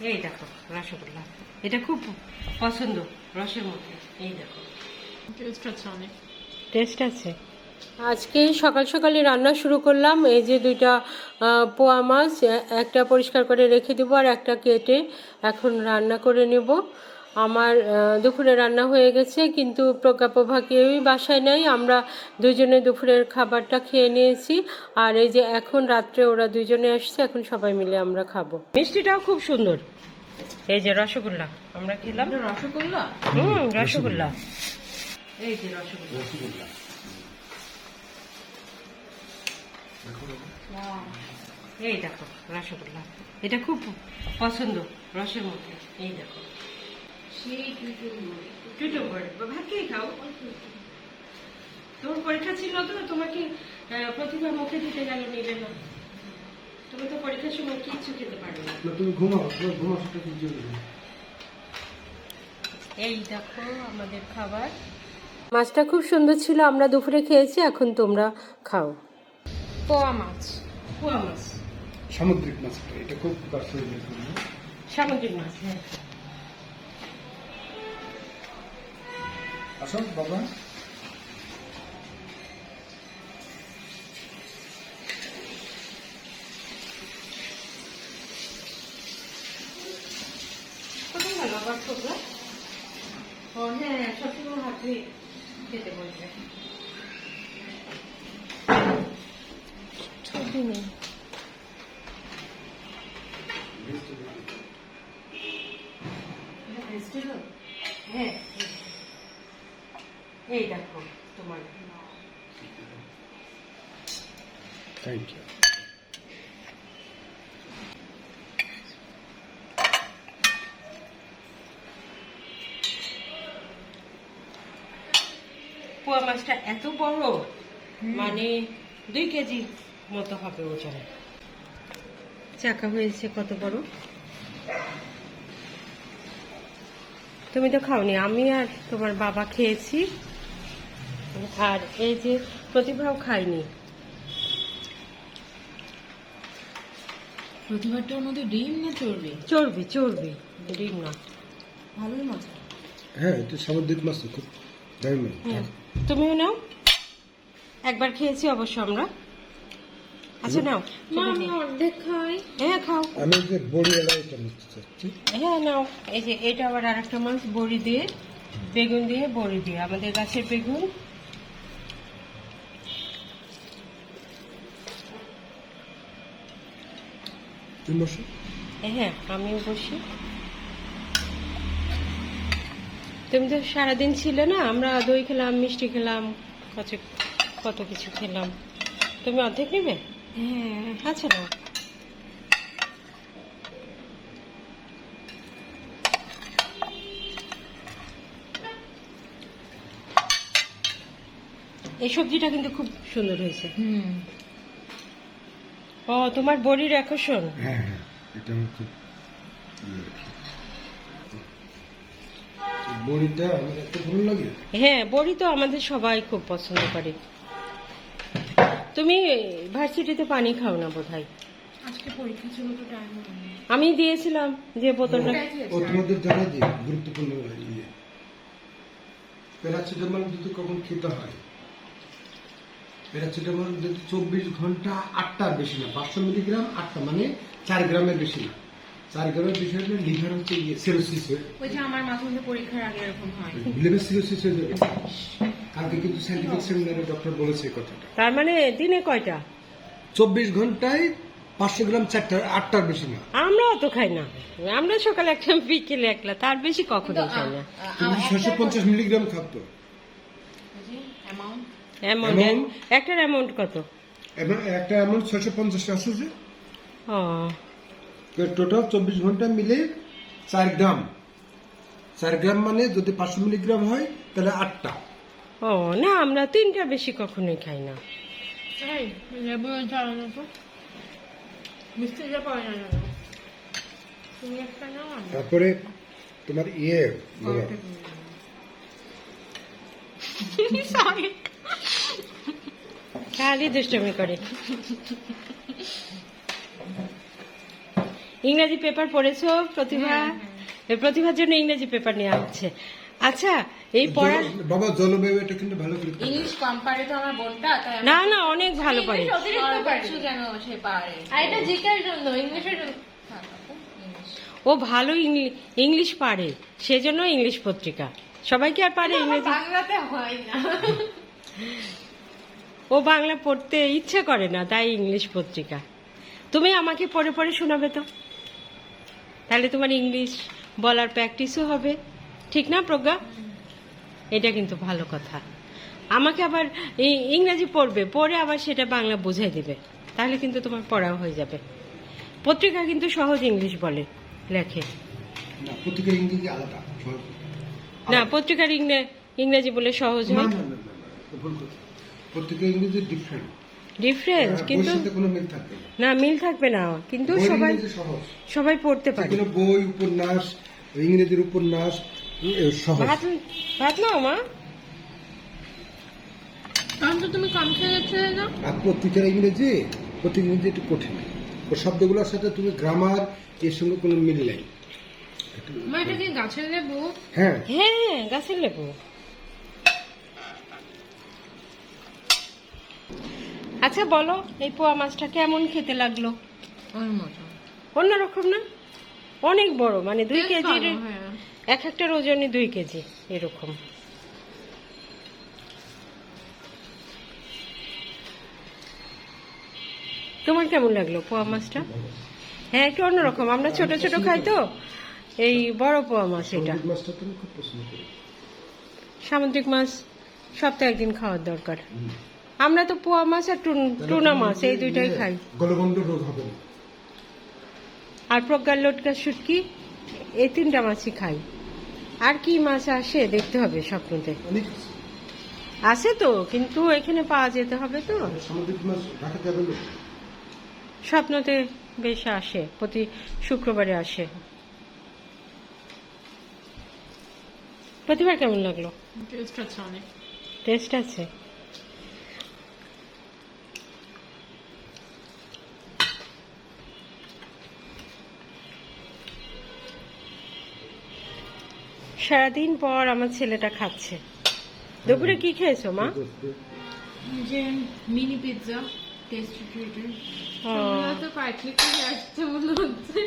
এই দেখো রসগোল্লা, এটা খুব পছন্দ রসের মধ্যে। এই দেখো টেস্ট আছে। আজকে সকাল সকালে রান্না শুরু করলাম। এই যে দুইটা পোয়া মাছ, একটা পরিষ্কার করে রেখে দেবো আর একটা কেটে এখন রান্না করে নেব। আমার দুপুরে রান্না হয়ে গেছে, কিন্তু প্রজ্ঞা প্রভা কেউই বাসায় নাই। আমরা দুজনে দুপুরের খাবারটা খেয়ে নিয়েছি। আর এই যে এখন রাত্রে ওরা দুজনে আসছে, এখন সবাই মিলে আমরা খাবো। মিষ্টিটাও খুব সুন্দর। এই যে রসগোল্লা আমরা খেলাম। রসগোল্লা, রসগোল্লা। এই যে রসগোল্লা, এই দেখো রসগোল্লা, এটা খুব পছন্দ রসের মধ্যে। এই দেখো ভাত খেয়ে খাও। তোমার পরীক্ষা ছিল তো, তোমাকে প্রতিভা মুখে দিতে গেল, নিলে না। তুমি তো পরীক্ষার সময় কিচ্ছু খেতে পারবে না। তুমি ঘুমাও, তোমার ঘুমাও, সেটা কি জরুরি। এই দেখো আমাদের খাবার। মাছটা খুব সুন্দর ছিল, আমরা দুপুরে খেয়েছি। এখন তোমরা খাও। পোয়া মাছ, পোয়া মাছ, সামুদ্রিক মাছটা, এটা খুব শরীরের জন্য। সামুদ্রিক মাছ। হ্যাঁ, আসো বাবা। কোথায় গেল আবার তোমরা? ও হ্যাঁ, সবসময় হাতে খেতে বলবে। ছবি নেই। হ্যাঁ, এই দেখো তোমার। Thank you. পোয়া মাছটা এত বড়, মানে 2 কেজি মতো হবে ওজন। চাকা হয়েছে কত বড়। তুমি তো খাওনি, আমি আর তোমার বাবা খেয়েছি। আর এই যে প্রতিভাও খাইনি। প্রতিবারটার মধ্যে ডিম না চর্বি? চর্বি, চর্বি, ডিম না। ভালোই মজা। হ্যাঁ, এটা সামুদ্রিক মাছ তো, খুব দামি মাছ। হ্যাঁ, তুমিও নাও। একবার খেয়েছি অবশ্য আমরা। আচ্ছা নাও। মা আমি অর্ধেক খাই। হ্যাঁ খাও। আমি যে বড়িওয়ালা এটা নিতে চাচ্ছি। হ্যাঁ নাও। এই যে এটা আবার আরেকটা মাছ, বড়ি দিয়ে, বেগুন দিয়ে, বড়ি দিয়ে, আমাদের গাছের বেগুন। তুমি বসো। হ্যাঁ আমিও বসি। তুমি তো সারাদিন ছিলে না, আমরা দই খেলাম, মিষ্টি খেলাম, কত কিছু খেলাম। তুমি অর্ধেক নেবে? হ্যাঁ, আচ্ছা নাও। এই সবজিটা কিন্তু খুব সুন্দর হয়েছে। ও তোমার বড়ির আকর্ষণ। হ্যাঁ হ্যাঁ, এটা আমার খুব বড়িটা আমার এত ভালো লাগে। হ্যাঁ, বড়ি তো আমাদের সবাই খুব পছন্দ করে। তুমি ভার্সিটিতে পানি খাও না বোধহয়। আজকে পরীক্ষা ছিল তো, টাইম হয়নি। আমি দিয়েছিলাম যে বোতলটা। ও তোমাদের জানা যে গুরুত্বপূর্ণ ইয়ে, প্যারাসিটামল যদি কখন খেতে হয়, প্যারাসিটামল যদি 24 ঘন্টা 8টার বেশি না, 500 মিলিগ্রাম 8টা, মানে 4 গ্রামের বেশি না। 4 গ্রামের বেশি হলে লিভার হচ্ছে সিরোসিস হয়ে, ওই যে আমার মাঝে মধ্যে পরীক্ষার আগে এরকম হয়। লিভার সিরোসিস হয়ে যাবে। কালকে কিন্তু সাইন্টিফিক সেমিনারে ডক্টর বলেছে এই কথাটা। তার মানে দিনে কয়টা? 24 ঘন্টায় 500 গ্রাম 8টার বেশি না। আমরা অত খাই না, আমরা সকালে একটা, বিকেলে একলা, তার বেশি কখনো খাই না। তুমি 650 মিলিগ্রাম খাতো। অ্যামাউন্ট, একটার অ্যামাউন্ট কত? এবং একটা অ্যামাউন্ট 650 আছে যে, ও টোটাল 24 ঘন্টা মিলে 4 গ্রাম। 4 গ্রাম মানে যদি 500 মিলিগ্রাম হয় তাহলে 8টা। ও না, আমরা 3টার বেশি কখনোই খাই না। লেবু চালানো তো মিষ্টিটা পাওয়া যায় না। তুমি একটা নাও। তারপরে তোমার খালি দুষ্টমি করে। ইংরেজি পেপার পড়েছো প্রতিভা? এই প্রতিভার জন্য ইংরেজি পেপার নেওয়া হচ্ছে। আচ্ছা, এই পড়ার বাবা জলবায়ু এটা কিন্তু ভালো করে পড়ো। ইংলিশ কম পারে তো আমার বোনটা, তাই আমি- না না অনেক ভালো পারে। ইংলিশ অতিরিক্ত পারে। যেন সে পারে। আর এটা জিকের জন্য, ইংলিশের জন্য। হ্যাঁ, আপু, ইংলিশ। ও ভালো ইংলিশ পারে, সেজন্য ইংলিশ পত্রিকা। সবাই কি আর পারে আমার ইংরেজি? বাংলাতে হয় না। ও বাংলা পড়তে ইচ্ছে করে না, তাই ইংলিশ পত্রিকা। তুমি আমাকে পড়ে পড়ে শোনাবে তো, তাহলে তোমার ইংলিশ বলার প্র্যাকটিসও হবে, ঠিক না প্রজ্ঞা? এটা কিন্তু ভালো কথা। আমাকে আবার ইংরেজি পড়বে, পড়ে আবার সেটা বাংলা বুঝাই দিবে, তাহলে কিন্তু তোমার পড়াও হয়ে যাবে। পত্রিকা কিন্তু সহজ ইংলিশ বলে, লেখে না, প্রত্যেকের ইংরেজি আলাদা সহজ। না। পত্রিকার ইংরেজি বলে সহজ না হয় না না না, ভুল কথা। প্রত্যেকের ইংরেজি ডিফারেন্ট, ডিফারেন্স, কিন্তু সাথে কোনো মিল থাকবে না। না মিল থাকবে না, কিন্তু বইয়ের সবাই ইংরেজি সহজ, সবাই পড়তে পারে। যেগুলো বই উপন্যাস, ইংরেজির উপন্যাস সহজ। ভাত নাও মা। তখন তো তুমি কম খেয়ে যাচ্ছিলে না? আর প্রত্যেকের ইংরেজি একটু কঠিন, ও শব্দগুলোর সাথে তুমি গ্রামার এর সঙ্গে কোনো মিল নেই। মা, এটা কি গাছের লেবু? হ্যাঁ, হ্যাঁ, গাছের লেবু। আচ্ছা বলো, এই পোয়া মাছটা কেমন খেতে লাগলো? ওর মতো। অন্যরকম না? অনেক বড়, মানে 2 বেশ কেজির, ভালো, হ্যাঁ। এক একটার ওজনই 2 কেজি এরকম। তোমার কেমন লাগলো পোয়া মাছটা? হ্যাঁ, একটু অন্যরকম। আমরা ছোট ছোট খাই তো, এই বড় পোয়া মাছ এটা। সামুদ্রিক মাছটা তুমি খুব পছন্দ করি। সামুদ্রিক মাছ সপ্তাহে একদিন খাওয়ার দরকার। আমরা তো পোয়া মাছ আর টুনা মাছ এই দুইটাই খাই। গলগণ্ড রোগ হবে না। আর প্রজ্ঞার লটকা শুটকি, এই 3টা মাছই খাই। আর কি মাছ আসে দেখতে হবে স্বপ্নতে। অনেক আছে। আছে তো, কিন্তু এখানে পাওয়া যেতে হবে তো। সামুদ্রিক মাছ ঢাকা যাবে না। স্বপ্নতে বেশ আসে, প্রতি শুক্রবারে আসে। প্রতিবার কেমন লাগলো? টেস্ট আছে অনেক। টেস্ট আছে। সারাদিন পর আমার ছেলেটা খাচ্ছে। দুপুরে কি খেয়েছো মা? যে মিনি পিৎজা, টেস্টি ট্রিটের। ও। তো পাইটলি করে আসছে মনে হচ্ছে।